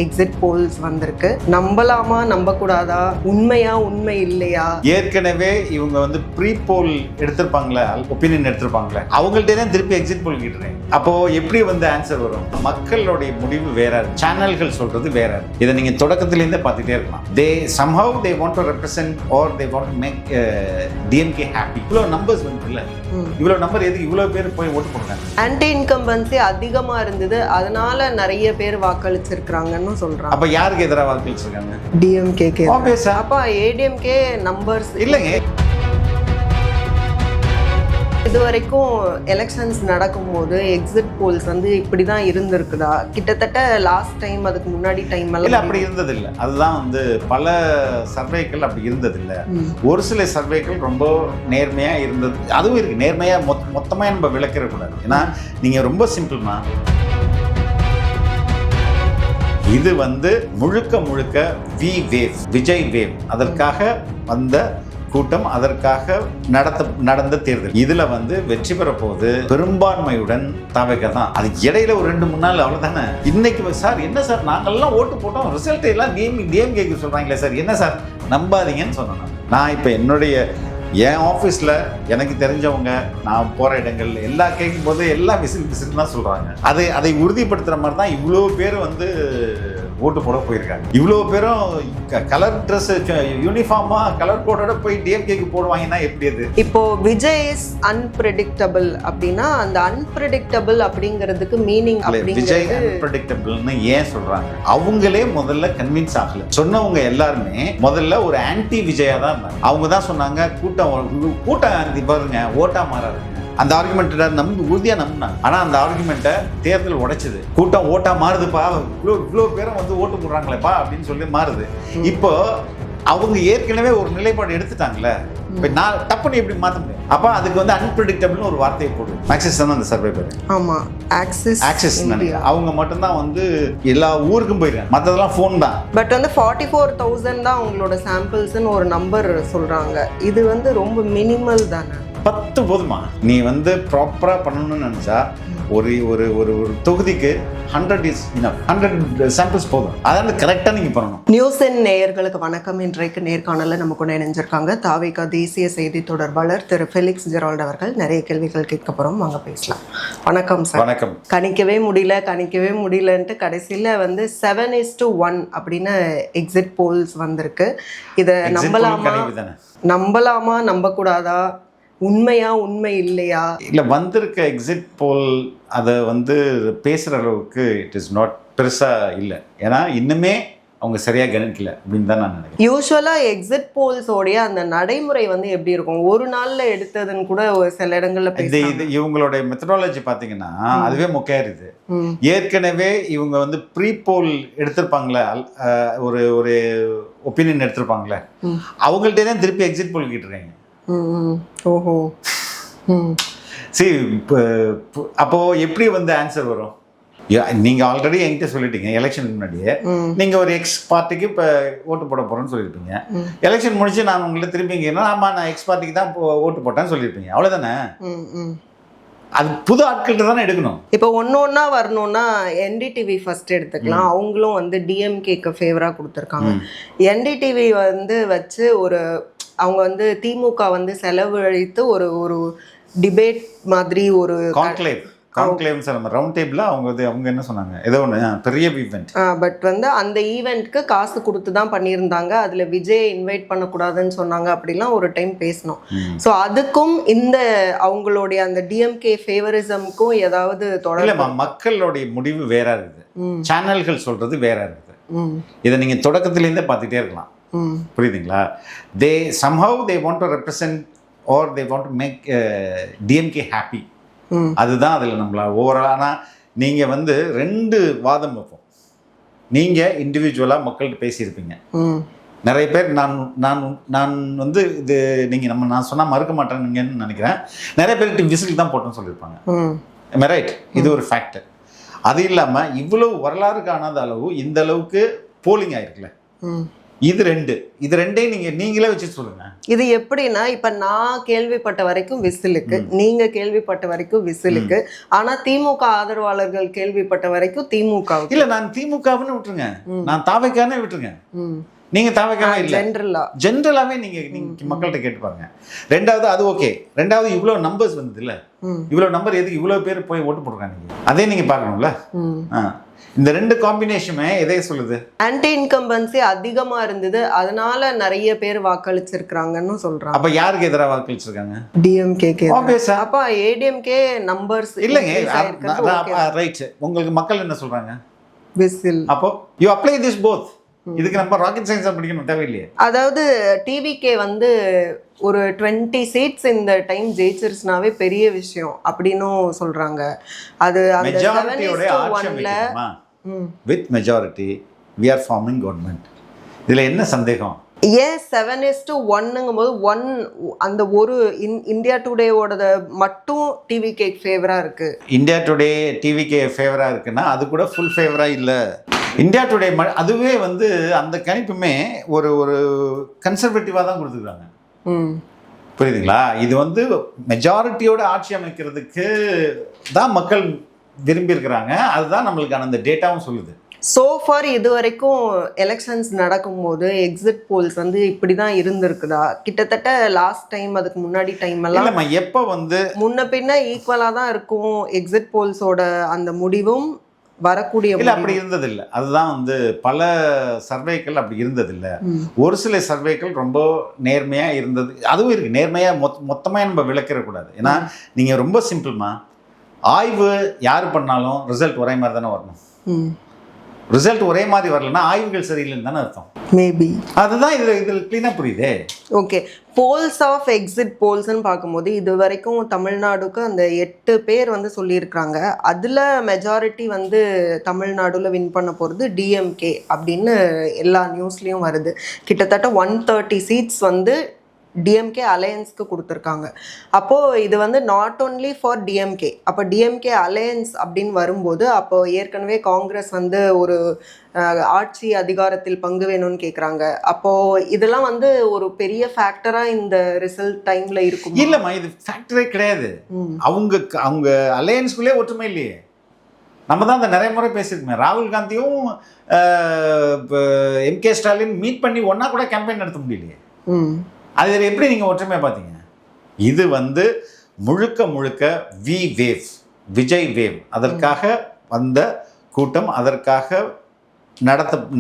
Exit poles வந்திருக்கு. நம்பலாமா நம்பக்கூடாதா, உண்மையா உண்மை இல்லையா? ஏற்கனவே இவங்க வந்து ப்ரீ போல் எடுத்திருப்பாங்களே, ஒப்பீனியன் எடுத்திருப்பாங்களே, அவங்கள்ட்ட தான் திருப்பி எக்ஸிட் போல் கேட்டுறேன். அப்போ எப்படி வந்து ஆன்சர் வரும்? மக்களுடைய முடிவு வேற, சேனல்கள் சொல்றது வேற. இதை நீங்க தொடக்கத்திலேருந்தே பார்த்துட்டே இருக்கலாம். தே somehow they want to represent or they want to make DMK happy. இவ்வளோ நம்பர்ஸ் வந்து இல்லை, இவ்வளோ நம்பர் எதுக்கு இவ்வளோ பேர் போய் ஓட்டு போடுறாங்க? ஆன்டி இன்கம்பன்சி அதிகமா இருந்தது, அதனால நிறைய பேர் வாக்களிச்சிருக்காங்க சொல்றாங்க. அப்ப யாருக்கு எதிராக வாக்களிச்சிருக்காங்க? டிஎம்கே. ஆப்வியஸா. அப்ப ஏடிஎம்கே நம்பர்ஸ் இல்லைங்க. இது வரைக்கும் எலெக்ஷன்ஸ் நடக்கும்போது எக்ஸிட் போல்ஸ் வந்து இப்படிதான் இருந்திருக்குதா? கிட்டத்தட்ட லாஸ்ட் டைம், அதுக்கு முன்னாடி டைம் எல்லாம் இல்லை, அப்படி இருந்தது இல்லை. அதுதான் வந்து பல சர்வேக்கள் அப்படி இருந்தது இல்லை. ஒரு சில சர்வேக்கள் ரொம்ப நேர்மையா இருந்தது, அதுவும் இருக்கு. நேர்மையா மொத்தமா நம்ம விளக்கிற கூடாது. ஏன்னா நீங்க ரொம்ப சிம்பிள்னா, இது வந்து முழுக்க முழுக்க வி வேவ், விஜய் வேவ், அதற்காக வந்த கூட்டம், அதற்காக நடந்த தேர்தல். இதுல வந்து வெற்றி பெற போது பெரும்பான்மையுடன் தவைக்க தான். அது இடையில ஒரு 2-3 நாள் அவ்வளவுதானே. இன்னைக்கு சார் என்ன சார், நாங்கெல்லாம் ஓட்டு போட்டோம், ரிசல்ட் எல்லாம் டிஎம்கேக்கு சொல்றாங்களே சார், என்ன சார் நம்பாதீங்கன்னு சொன்னேன். நான் இப்போ என்னுடைய என் ஆஃபீஸில் எனக்கு தெரிஞ்சவங்க, நான் போகிற இடங்கள் எல்லாம் கேட்கும் போது எல்லாம் விசில் தான் சொல்கிறாங்க. அதை உறுதிப்படுத்துகிற மாதிரி தான் இவ்வளோ பேர் வந்து ஓட்டு போட போயிருக்காங்க. இவ்வளோ பேரும் கலர் ட்ரெஸ், யூனிஃபார்மாக கலர் கோடோட போய் டிஎம்கேக்கு போடுவாங்கன்னா எப்படி? அது இப்போ விஜய் இஸ் அன்பிரடிக்டபிள் அப்படின்னா, அந்த அன்பிரடிக்டபிள் அப்படிங்கிறதுக்கு மீனிங் விஜய் அன்பிரடிக்டபிள்னு ஏன் சொல்றாங்க? அவங்களே முதல்ல கன்வின்ஸ் ஆகல. சொன்னவங்க எல்லாருமே முதல்ல ஒரு ஆன்டி விஜயா தான் இருந்தாங்க. அவங்க தான் சொன்னாங்க கூட்டம் பாருங்க ஓட்டா மாறாருங்க. அந்த ஆர்குமெண்ட்டை உறுதியாக நம்பினாங்க. ஆனால் அந்த ஆர்குமெண்ட்டை தேர்தல் உடைச்சது. கூட்டம் ஓட்டா மாறுதுப்பா, இவ்வளோ பேரும் வந்து ஓட்டு போடுறாங்களேப்பா அப்படின்னு சொல்லி மாறுது. இப்போ அவங்க ஏற்கனவே ஒரு நிலைப்பாடு எடுத்துட்டாங்களே, இப்போ நான் டப்புன்னு எப்படி மாற்ற முடியும்? அப்போ அதுக்கு வந்து அன்பிரடிக்டபிள்னு ஒரு வார்த்தையை போடுவோம். ஆக்சிஸ் தான் அந்த சர்வே பேர். ஆமாம், ஆக்சிஸ் நினைக்கிறேன். அவங்க மட்டும்தான் வந்து எல்லா ஊருக்கும் போயிருக்காங்க, மற்றதெல்லாம் ஃபோன் தான். பட் வந்து 44,000 தான் அவங்களோட சாம்பிள்ஸ்ன்னு ஒரு நம்பர் சொல்கிறாங்க. இது வந்து ரொம்ப மினிமல் தானே. 10 போதுமா? நீ வந்து ப்ராப்பராக பண்ணணும்னு நினச்சா ஒரு ஒரு ஒரு ஒரு தொகுதிக்கு 100 இஸ் இனஃப். 100 சாம்பிள்ஸ் போதும். அதாவது கரெக்டாக நீங்கள் பண்ணணும். நியூஸ் என் நேயர்களுக்கு வணக்கம். இன்றைக்கு நேர்காணலில் நம்ம கூட இணைஞ்சிருக்காங்க தாவேகா தேசிய செய்தி தொடர்பாளர் திரு ஃபெலிக்ஸ் ஜெரால்ட் அவர்கள். நிறைய கேள்விகள் கேட்க போகிறோம், வாங்க பேசலாம். வணக்கம் சார். வணக்கம். கணிக்கவே முடியலன்ட்டு கடைசியில் வந்து 7:1 அப்படின்னு எக்ஸிட் போல்ஸ் வந்திருக்கு. இதை நம்பலாமா நம்பக்கூடாதா, உண்மையா உண்மை இல்லையா? இல்லை, வந்திருக்க எக்ஸிட் போல் அதை வந்து பேசுகிற அளவுக்கு இட் இஸ் நாட் பெருசாக இல்லை. ஏன்னா இன்னுமே அவங்க சரியாக கணிக்கல அப்படின்னு தான் நான் நினைக்கிறேன். யூஸ்வலாக எக்ஸிட் போல்ஸோடைய அந்த நடைமுறை வந்து எப்படி இருக்கும்? ஒரு நாளில் எடுத்ததுன்னு கூட ஒரு சில இடங்களில் இது இவங்களுடைய மெத்தடாலஜி பார்த்தீங்கன்னா அதுவே மொக்கையாருது. ஏற்கனவே இவங்க வந்து ப்ரீ போல் எடுத்திருப்பாங்களே, ஒரு ஒரு ஒப்பீனியன் எடுத்திருப்பாங்களே, அவங்கள்ட்ட தான் திருப்பி எக்ஸிட் போல் கேட்டுருக்காங்க. ஓஹோ. சரி, அப்போ எப்படி வந்து ஆன்சர் வரும்? நீங்க ஆல்ரெடி என்கிட்ட சொல்லிட்டீங்க எலெக்ஷனுக்கு முன்னாடியே, நீங்க ஒரு எக்ஸ் பார்ட்டிக்கு இப்போ ஓட்டு போட போறேன்னு சொல்லியிருப்பீங்க. எலெக்ஷன் முடிச்சு நான் உங்களை திரும்பி ஆமா நான் எக்ஸ் பார்ட்டிக்கு தான் ஓட்டு போட்டேன்னு சொல்லியிருப்பீங்க. அவ்வளவுதானே? அது புது ஆட்கள்கிட்ட தானே எடுக்கணும். இப்போ ஒன்னொன்னா வரணும்னா என்டிடிவி ஃபர்ஸ்ட் எடுத்துக்கலாம். அவங்களும் வந்து டிஎம்கேக்கு ஃபேவரா கொடுத்துருக்காங்க. என்டிடிவி வந்து வச்சு அவங்க வந்து திமுக வந்து செலவழித்து ஒரு டிபேட் மாதிரி ஒரு ரவுண்ட் டேபிள் அவங்க என்ன சொன்னாங்க, ஏதோ ஒன்று பெரிய ஈவெண்ட். பட் வந்து அந்த ஈவெண்ட்க்கு காசு கொடுத்து தான் பண்ணியிருந்தாங்க. அதில் விஜய் இன்வைட் பண்ணக்கூடாதுன்னு சொன்னாங்க. அப்படிலாம் ஒரு டைம் பேசணும். ஸோ அதுக்கும் இந்த அவங்களுடைய அந்த டிஎம்கே ஃபேவரிசம்க்கும் ஏதாவது தொடர்பு? மக்களுடைய முடிவு வேற இருக்குது, சேனல்கள் சொல்றது வேற இருக்குது. இதை நீங்க தொடக்கத்திலேருந்தே பார்த்துட்டே இருக்கலாம். புரியுதுங்களா? தே somehow they want to represent or they want to make DMK happy. அதுதான் அதில் நம்மள ஓவரால். ஆனால் நீங்கள் வந்து 2 வாதம் வைப்போம். நீங்கள் இண்டிவிஜுவலாக மக்கள்கிட்ட பேசியிருப்பீங்க. நிறைய பேர் நான் வந்து இது நீங்கள் நான் சொன்னால் மறுக்க மாட்டேங்கன்னு நினைக்கிறேன். நிறைய பேர்கிட்ட விசில் தான் போட்டோன்னு சொல்லியிருப்பாங்க. ரைட், இது ஒரு ஃபேக்டர். அது இல்லாமல் இவ்வளவு வரலாறு காணாத அளவு இந்த அளவுக்கு போலிங் ஆயிருக்குல்ல. இது ரெண்டையும் நீங்களே வச்சு சொல்லுங்க. இது எப்படின்னா, இப்ப நான் கேள்விப்பட்ட வரைக்கும் விசிலுக்கு, நீங்க கேள்விப்பட்ட வரைக்கும் விசிலுக்கு, ஆனா திமுக ஆதரவாளர்கள் கேள்விப்பட்ட வரைக்கும் திமுக. இல்ல, நான் திமுகவுன்னு விட்டுருங்க, நான் தாவைக்கானே விட்டுருங்க. நீங்க தாவைக்காவே இல்ல, ஜென்ரலாவே நீங்க மக்கள்கிட்ட கேட்டு பாருங்க. ரெண்டாவது அது ஓகே. ரெண்டாவது இவ்வளவு நம்பர்ஸ் வந்தது இல்ல, இவ்வளவு நம்பர் எதுக்கு இவ்வளவு பேர் போய் ஓட்டு போடுறாங்க, அதே நீங்க பார்க்கணும்ல. இந்த ரெண்டு காம்பினேஷனுமே எதை சொல்லுது? ஆன்டி இன்கம்பன்சி அதிகமா இருந்தது, அதனால நிறைய பேர் வாக்களிச்சிருக்காங்கன்னு சொல்றாங்க. அப்ப யாருக்கு எதிராக வாக்களிச்சிருக்காங்க? டிஎம்கே. அப்ப ஏடிஎம்கே நம்பர்ஸ் இல்லங்க. ரைட். உங்களுக்கு மக்கள் என்ன சொல்றாங்க? விசில். அப்போ யூ அப்ளை திஸ் போத். இதுக்கு நம்ம ராக்கெட் சயின்ஸ் படிக்கணும் தேவையில்லையே. அதாவது டிவிகே வந்து ஒரு 20 சீட்ஸ் இந்த டைம் ஜெயிச்சிருச்சுனாவே பெரிய விஷயம் அப்படின்னு சொல்றாங்க. அது அந்த மெஜாரிட்டியோட ஆட்சி அமைக்கணுமா? With majority we are forming government. இதுல என்ன சந்தேகம்? ஏன் 7:1ங்கும் போது அந்த ஒரு இந்தியா டுடேவோட மட்டும் டிவிகே ஃபேவரா இருக்கு. இந்தியா டுடே டிவிகே ஃபேவரா இருக்குன்னா அது கூட ஃபுல் ஃபேவரா இல்ல. இந்தியா டுடே அதுவே வந்து அந்த கணிப்புமே ஒரு கன்சர்வேட்டிவாக தான் கொடுத்துருக்காங்க. புரியுதுங்களா? இது வந்து மெஜாரிட்டியோட ஆட்சி அமைக்கிறதுக்கு தான் மக்கள் விரும்பி இருக்கிறாங்க. அதுதான் நம்மளுக்கான அந்த டேட்டாவும் சொல்லுது. சோஃபார் இது வரைக்கும் எலெக்ஷன்ஸ் நடக்கும்போது எக்ஸிட் போல்ஸ் வந்து இப்படி தான் இருந்திருக்குதா? கிட்டத்தட்ட லாஸ்ட் டைம், அதுக்கு முன்னாடி டைம் எல்லாம் எப்போ வந்து முன்ன பின்ன ஈக்குவலாக தான் இருக்கும் எக்ஸிட் போல்ஸோட அந்த முடிவும் வரக்கூடிய. இல்லை, அப்படி இருந்ததில்லை. அதுதான் வந்து பல சர்வேக்கள் அப்படி இருந்ததில்லை. ஒரு சில சர்வேக்கள் ரொம்ப நேர்மையாக இருந்தது, அதுவும் இருக்குது. நேர்மையாக மொத்தமாக நம்ம விளக்கிடக்கூடாது. ஏன்னா நீங்கள் ரொம்ப சிம்பிள்மா, ஆய்வு யார் பண்ணாலும் ரிசல்ட் ஒரே மாதிரி தானே வரணும். ரிசல்ட் ஒரே மாதிரி வரலன்னா ஆய்வுகள் சரியில்லைன்னு தானே அர்த்தம். மேபி அதுதான் இதில் க்ளீனாக புரியுதே. ஓகே, போல்ஸ் ஆஃப் எக்ஸிட் போல்ஸ்ன்னு பார்க்கும்போது இது வரைக்கும் தமிழ்நாடுக்கு அந்த 8 பேர் வந்து சொல்லியிருக்கிறாங்க. அதில் மெஜாரிட்டி வந்து தமிழ்நாடுல வின் பண்ண போகிறது டிஎம்கே அப்படின்னு எல்லா நியூஸ்லேயும் வருது. கிட்டத்தட்ட 130 சீட்ஸ் வந்து டிஎம்கே அலையன்ஸ்க்கு கொடுத்துருக்காங்க. அப்போது இது வந்து நாட் ஓன்லி ஃபார் டிஎம்கே. அப்போ டிஎம்கே அலையன்ஸ் அப்படின்னு வரும்போது அப்போ ஏற்கனவே காங்கிரஸ் வந்து ஒரு ஆட்சி அதிகாரத்தில் பங்கு வேணும்னு கேட்குறாங்க. அப்போது இதெல்லாம் வந்து ஒரு பெரிய ஃபேக்டராக இந்த ரிசல்ட் டைமில் இருக்கும். இல்லைம்மா, இது ஃபேக்டரே கிடையாது. அவங்க அலையன்ஸ்குள்ளே ஒற்றுமை இல்லையே. நம்ம தான் அந்த நிறைய முறை பேசியிருக்கோமே. ராகுல் காந்தியும் எம்கே ஸ்டாலின் மீட் பண்ணி ஒன்றா கூட கேம்பெயின் நடத்த முடியலையே. அதில் எப்படி நீங்கள் ஒற்றுமையாக பார்த்தீங்க? இது வந்து முழுக்க வி வேவ், விஜய் வேவ், அதற்காக வந்த கூட்டம், அதற்காக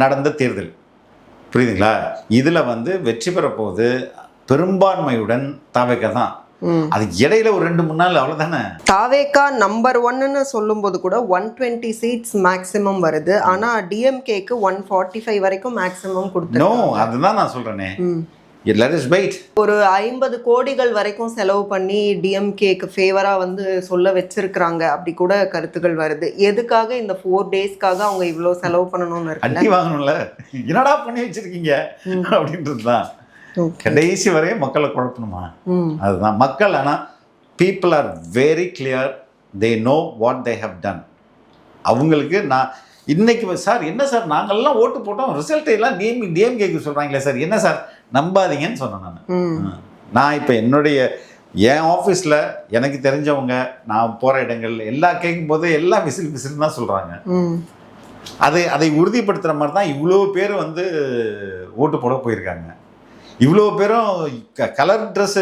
நடந்த தேர்தல். புரியுதுங்களா? இதில் வந்து வெற்றி பெற போது பெரும்பான்மையுடன் தாவேக்கா தான். அது இடையில ஒரு 2-3 நாள் அவ்வளோதானே. தாவேக்கா நம்பர் 1ன்னு சொல்லும்போது கூட 120 சீட்ஸ் மேக்ஸிமம் வருது. ஆனால் டிஎம்கேக்கு 145 வரைக்கும் மேக்ஸிமம் கொடுத்து. நோ, அதுதான் நான் சொல்கிறேனே. ஒரு 50 கோடிகள் வரைக்கும் செலவு பண்ணி டிஎம்கேக்கு ஃபேவரா வந்து சொல்ல வச்சிருக்கிறாங்க அப்படி கூட கருத்துக்கள் வருது. எதுக்காக இந்த 4 டேஸ்க்காக அவங்க இவ்வளோ செலவு பண்ணணும்னு அடி வாங்கணும்ல, என்னடா பண்ணி வச்சிருக்கீங்க அப்படின்றது தான். கடைசி வரையும் மக்களை குழப்பணுமா? அதுதான் மக்கள். ஆனால் people are very clear, they know what they have done. அவங்களுக்கு நான் இன்னைக்கு சார் என்ன சார் நாங்கள்லாம் ஓட்டு போட்டோம், ரிசல்ட் எல்லாம் டிஎம்கேக்கு சொல்கிறாங்களே சார், என்ன சார் நம்பாதீங்கன்னு சொன்னேன். நான் இப்போ என் ஆஃபீஸில் எனக்கு தெரிஞ்சவங்க, நான் போகிற இடங்கள் எல்லாம் கேட்கும்போது எல்லாம் விசில் தான் சொல்கிறாங்க. அதை உறுதிப்படுத்துகிற மாதிரி தான் இவ்வளோ பேர் வந்து ஓட்டு போட போயிருக்காங்க. இவ்வளோ பேரும் கலர் ட்ரெஸ்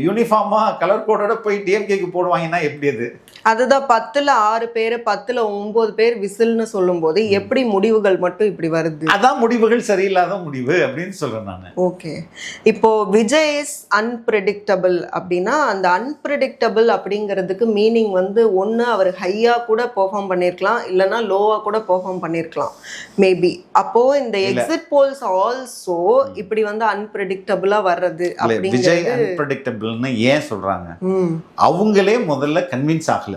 யூனிஃபார்மாக கலர் கோடோட போய் டிஎம்கேக்கு போடுவாங்கன்னா எப்படி? அதுதான் 10ல் 6 பேர் 10ல் 9 பேர் விசில்னு சொல்லும்போது எப்படி முடிவுகள் மட்டும் இப்படி வருது? அதான் முடிவுகள் சரியில்லாத முடிவு அப்படின்னு சொல்றேன் நான். ஓகே, இப்போ விஜய் இஸ் அன்பிரடிக்டபிள் அப்படின்னா அந்த அன்பிரடிக்டபிள் அப்படிங்கிறதுக்கு மீனிங் வந்து ஒன்று அவர் ஹையாக கூட பெர்ஃபார்ம் பண்ணியிருக்கலாம், இல்லைன்னா லோவாக கூட பெர்ஃபார்ம் பண்ணியிருக்கலாம் மேபி. அப்போ இந்த எக்ஸிட் போல்ஸ் ஆல்சோ இப்படி வந்து அன்பிரடிக்டபிளா வர்றது. விஜய் அன்பிரடிக்டபிள்னு ஏன் சொல்றாங்க? அவங்களே முதல்ல கன்வின்ஸ் ஆகல.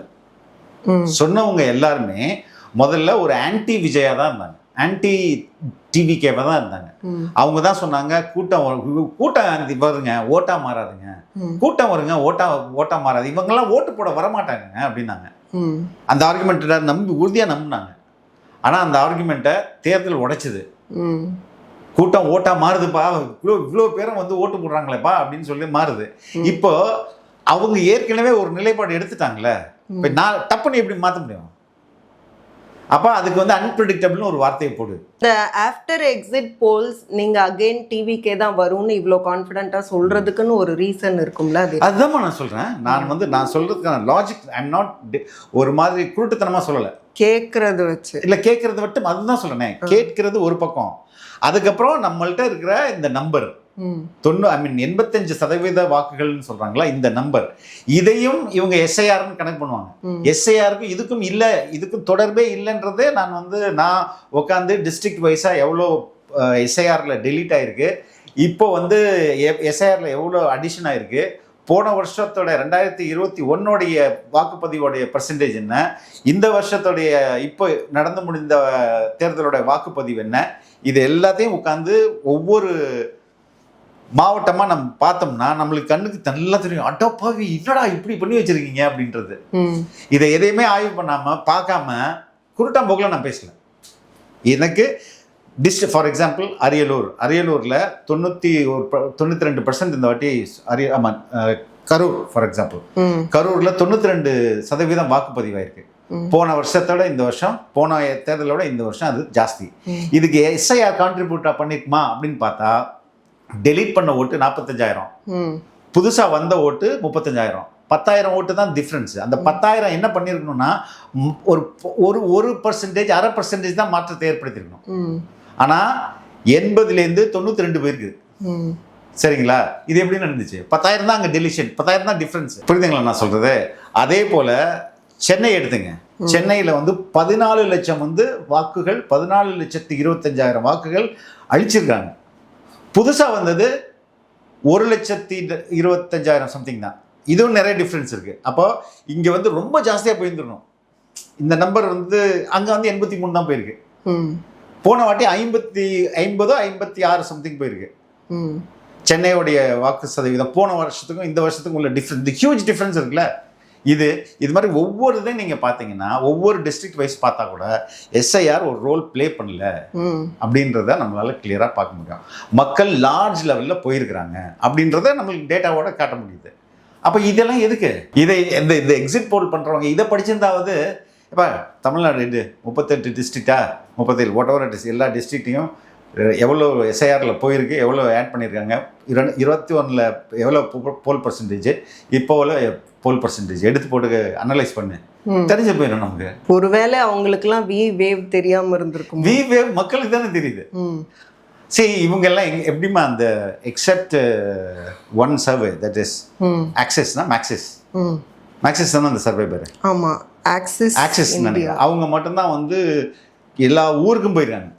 சொன்னவங்க எல்லாருமே முதல்ல ஒரு ஆன்டி விஜயா தான் இருந்தாங்க, ஆன்டி டிவிகேவா தான் இருந்தாங்க. அவங்க தான் சொன்னாங்க கூட்டம் வருங்க ஓட்டா மாறாதுங்க, கூட்டம் வருங்க ஓட்டா மாறாது, இவங்கெல்லாம் ஓட்டு போட வரமாட்டாங்க அப்படின்னாங்க. அந்த ஆர்குமெண்ட்டை உறுதியா நம்பினாங்க. ஆனா அந்த ஆர்குமெண்ட்டை தேர்தல் உடைச்சது. கூட்டம் ஓட்டா மாறுதுப்பா, இவ்வளோ பேரும் வந்து ஓட்டு போடுறாங்களேப்பா அப்படின்னு சொல்லி மாறுது. இப்போ அவங்க ஏற்கனவே ஒரு நிலைப்பாடு எடுத்துட்டாங்களே, இப்போ நான் டப்புன்னு எப்படி மாற்ற முடியும்? அப்போ அதுக்கு வந்து அன்பிரடிக்டபிள்னு ஒரு வார்த்தையை போடு. இந்த ஆஃப்டர் எக்ஸிட் போல்ஸ் நீங்க அகைன் டிவிக்கே தான் வரும்னு இவ்வளோ கான்ஃபிடென்ட்டாக சொல்றதுக்குன்னு ஒரு ரீசன் இருக்கும்ல? அதுதான் நான் சொல்றேன். நான் சொல்றதுக்கான லாஜிக் ஐம் நாட் ஒரு மாதிரி குருட்டுத்தனமா சொல்லலை. கேட்கறது வச்சு இல்லை, கேட்கறது மட்டும் அதுதான் சொல்றேன். கேட்கறது ஒரு பக்கம், அதுக்கப்புறம் நம்மள்ட்ட இருக்கிற இந்த நம்பர் 85% வாக்குகள்னு சொல்றாங்களா, இந்த நம்பர், இதையும் இவங்க எஸ்ஐஆர்னு கனெக்ட் பண்ணுவாங்க. எஸ்ஐஆருக்கும் இதுக்கும் இல்லை, இதுக்கும் தொடர்பே இல்லைன்றதே நான் உட்காந்து டிஸ்ட்ரிக்ட் வைஸா எவ்வளோ எஸ்ஐஆர்ல டெலீட் ஆயிருக்கு, இப்போ வந்து எஸ்ஐஆர்ல எவ்வளோ அடிஷன் ஆயிருக்கு, போன வருஷத்தோட 2021 வாக்குப்பதிவோடைய பர்சன்டேஜ் என்ன, இந்த வருஷத்தோடைய இப்போ நடந்து முடிந்த தேர்தலோட வாக்குப்பதிவு என்ன, இது எல்லாத்தையும் உட்காந்து ஒவ்வொரு மாவட்டமா நம்ம பார்த்தோம்னா நம்மளுக்கு கண்ணுக்கு நல்லா தெரியும். அடப்பாவி, என்னடா இப்படி பண்ணி வச்சிருக்கீங்க அப்படின்றது. இதை எதையுமே ஆய்வு பண்ணாம பார்க்காம குருட்டாம்போக்கில் நான் பேசல. எனக்கு ஃபார் எக்ஸாம்பிள் அரியலூர்ல 92% இந்த வாட்டி கரூர் ஃபார் எக்ஸாம்பிள், கரூர்ல 92% வாக்குப்பதிவாயிருக்கு. போன வருஷத்தோட இந்த வருஷம், போன தேர்தலோட இந்த வருஷம் அது ஜாஸ்தி. இதுக்கு எஸ்ஐஆர் கான்ட்ரிபியூட்டா பண்ணிருக்குமா அப்படின்னு பார்த்தா, டெலீட் பண்ண ஓட்டு 45,000, புதுசா வந்த ஓட்டு 35,000, 10,000 ஓட்டு தான் டிஃப்ரென்ஸ். அந்த 10,000 என்ன பண்ணிருக்கணும்னா ஒரு பர்சன்டேஜ், 1/2% தான் மாற்றத்தை ஏற்படுத்திருக்கணும். ஆனா 80லேருந்து 92 போயிருக்கு. சரிங்களா? இது எப்படி நடந்துச்சு? 10,000 தான் அங்க டெலிஷன், 10,000 தான் டிஃப்ரென்ஸ். புரியுதுங்களா நான் சொல்றது? அதே போல சென்னை எடுத்துங்க. சென்னையில வந்து 14 லட்சம் வாக்குகள், 14,25,000 வாக்குகள் அழிச்சிருக்காங்க. புதுசா வந்தது 1,25,000 சம்திங் தான். இதுவும் நிறைய டிஃப்ரென்ஸ் இருக்கு. அப்போ இங்க ரொம்ப ஜாஸ்தியா போயிருந்துடணும். இந்த நம்பர் அங்க 83 தான் போயிருக்கு. போன வாட்டி 56 சம்திங் போயிருக்கு. சென்னையோடைய வாக்கு சதவீதம் போன வருஷத்துக்கும் இந்த வருஷத்துக்கும் உள்ள டிஃப்ரென்ஸ், ஹியூஜ் டிஃப்ரென்ஸ் இருக்குல்ல. இது மாதிரி ஒவ்வொரு இதையும் நீங்க பாத்தீங்கன்னா, ஒவ்வொரு டிஸ்ட்ரிக்ட் வைஸ் பார்த்தா கூட எஸ்ஐஆர் ஒரு ரோல் பிளே பண்ணல அப்படின்றத நம்மளால கிளியரா பார்க்க முடியும். மக்கள் லார்ஜ் லெவல்ல போயிருக்கிறாங்க அப்படின்றத நம்மளுக்கு டேட்டாவோட காட்ட முடியுது. அப்ப இதெல்லாம் எதுக்கு? இதை இந்த எக்ஸிட் போல் பண்றவங்க இதை படிச்சிருந்தாவது, இப்போ தமிழ்நாடு 38 டிஸ்ட்ரிக்டா 37 வாட் எல்லா டிஸ்ட்ரிக்டையும் எவ்வளோ எஸ்ஐஆரில் போயிருக்கு, எவ்வளோ ஆட் பண்ணியிருக்காங்க, 21 எவ்வளோ போல் பர்சன்டேஜ், இப்போ போல் பர்சன்டேஜ் எடுத்து போட்டு அனலைஸ் பண்ணு, தெரிஞ்சு போயிடும் நமக்கு. ஒருவேளை அவங்களுக்குலாம் வி வேவ் தெரியாமல் இருந்திருக்கும். வி வேவ் மக்களுக்கு தானே தெரியுது. சரி, இவங்க எல்லாம் எப்படிமா அந்த except one survey, that is ஆக்சஸ்னா மேக்சிஸ் தானே அந்த சர்வே பேர். ஆமாம், ஆக்சிஸ் நினைக்கிறேன். அவங்க மட்டும்தான் எல்லா ஊருக்கும் போயிருக்காங்க.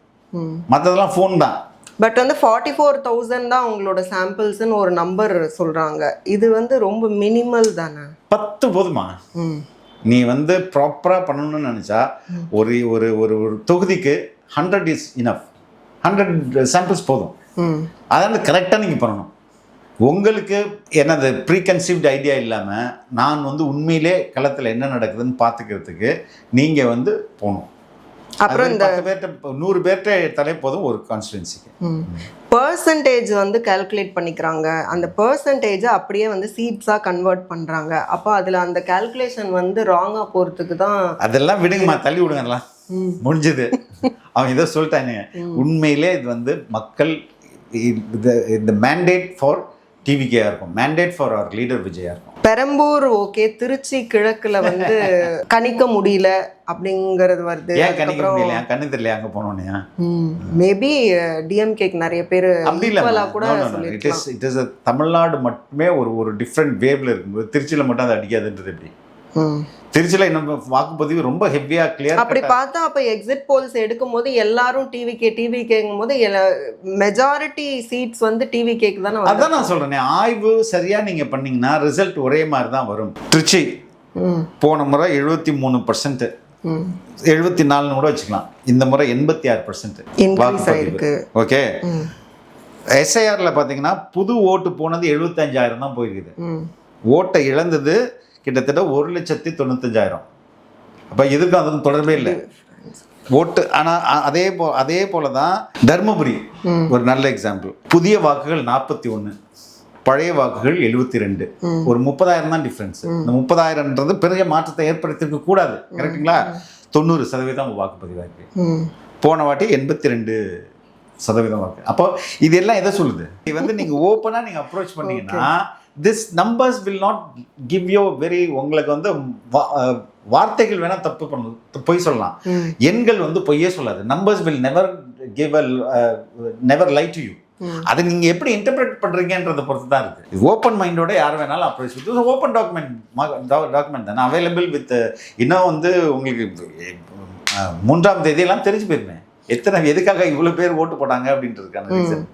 மற்றதெல்லாம் ஃபோன் தான். பட் 44,000 தான் உங்களோட சாம்பிள்ஸ்ன்னு ஒரு நம்பர் சொல்றாங்க. இது ரொம்ப மினிமல் தானே? 10 போதுமா? நீ ப்ராப்பரா பண்ணணும்னு நினைச்சா ஒரு ஒரு ஒரு தொகுதிக்கு 100 இஸ் இனஃப். 100 சாம்பிள்ஸ் போதும். அதாவது கரெக்டாக நீங்கள் பண்ணணும். உங்களுக்கு என்னது ப்ரீகன்சீவ்டு ஐடியா இல்லாமல் நான் உண்மையிலே களத்தில் என்ன நடக்குதுன்னு பார்த்துக்கிறதுக்கு நீங்கள் போகணும். அப்புறம் இந்த 100 பேர்கிட்ட தலை போதும் ஒரு கான்ஸ்டிடுவன்சிக்கு. பர்சன்டேஜ் கால்குலேட் பண்ணிக்கிறாங்க. அந்த பர்சன்டேஜை அப்படியே சீட்ஸாக கன்வெர்ட் பண்ணுறாங்க. அப்போ அதில் அந்த கால்குலேஷன் ராங்காக போகிறதுக்கு தான். அதெல்லாம் விடுங்கம்மா, தள்ளி விடுங்கலாம், முடிஞ்சது. அவங்க இதை சொல்லிட்டாங்க. உண்மையிலே இது மக்கள் இந்த மேண்டேட் ஃபார் டிவிக்கே இருக்கும், மேண்டேட் ஃபார் அவர் லீடர் விஜயா இருக்கும். பெரம்பூர் ஓகே, திருச்சி கிழக்குல கணிக்க முடியல அப்படிங்கிறது வருது. ஏன் கணிக்க முடியல? கண்ணு தெரியல அங்க போனோன்னே. மேபி டிஎம்கேக்கு நிறைய பேர் அப்படி இல்ல கூட சொல்லிருக்கலாம். இட் இஸ் தமிழ்நாடு மட்டுமே ஒரு டிஃப்ரெண்ட் வேவ்ல இருக்கும்போது திருச்சியில மட்டும் அது அடிக்காதுன்றது எப்படி? திருச்சியில இன்னும் வாக்குப்பதிவு ரொம்ப ஹெவியா கிளியர். அப்படி பார்த்தா அப்ப எக்ஸிட் போல்ஸ் எடுக்கும் போது எல்லாரும் டிவிகேங்கும் போது மெஜாரிட்டி சீட்ஸ் டிவிகேக்கு தானே. அதான் நான் சொல்றேன், ஆய்வு சரியா நீங்க பண்ணீங்கன்னா ரிசல்ட் ஒரே மாதிரி தான் வரும். திருச்சி போன முறை 73%, 74 கூட வச்சுக்கலாம். இந்த முறை 86% வாக்குப்பதிவு. ஓகே, எஸ்ஐஆர்ல பாத்தீங்கன்னா புது ஓட்டு போனது 75,000 தான் போயிருக்குது. ஓட்டை இழந்தது கிட்டத்தட்ட 1,95,000. அப்போ இதுக்கும் அதுக்கும் தொடர்பே இல்லை. ஓட்டு. ஆனால் அதே போல தான் தர்மபுரி ஒரு நல்ல எக்ஸாம்பிள். புதிய வாக்குகள் 41, பழைய வாக்குகள் 72, ஒரு 30,000 தான் டிஃப்ரென்ஸ். இந்த 30,000ன்றது பெரிய மாற்றத்தை ஏற்படுத்திருக்க கூடாது, கரெக்டுங்களா? 90% வாக்குப்பதிவாயிருக்கு. போன வாட்டி 82% வாக்கு. அப்போ இது எல்லாம் எதை சொல்லுது? இது வந்து நீங்க ஓப்பனா நீங்க அப்ரோச் பண்ணீங்கன்னா this numbers will not give you very, உங்களுக்கு வந்து வார்த்தைகள் வேணா தப்பு பண்ண பொய் சொல்லலாம், எண்கள் வந்து பொய்யே சொல்லாது. Numbers will never give never lie to you. அதை நீங்க எப்படி இன்டர்பிரேட் பண்றீங்கன்றதை பொறுத்து தான் இருக்கு. ஓப்பன் மைண்டோட யார் வேணாலும் அப்ரோச் பண்ணி ஓப்பன் டாக்குமெண்ட் தானே அவைலபிள் வித். இன்னும் வந்து உங்களுக்கு 3ஆம் தேதியெல்லாம் தெரிஞ்சு போயிருமே எதுக்காக இவ்வளவு பேர் ஓட்டு போட்டாங்க அப்படின்றதுக்கான ரீசன்.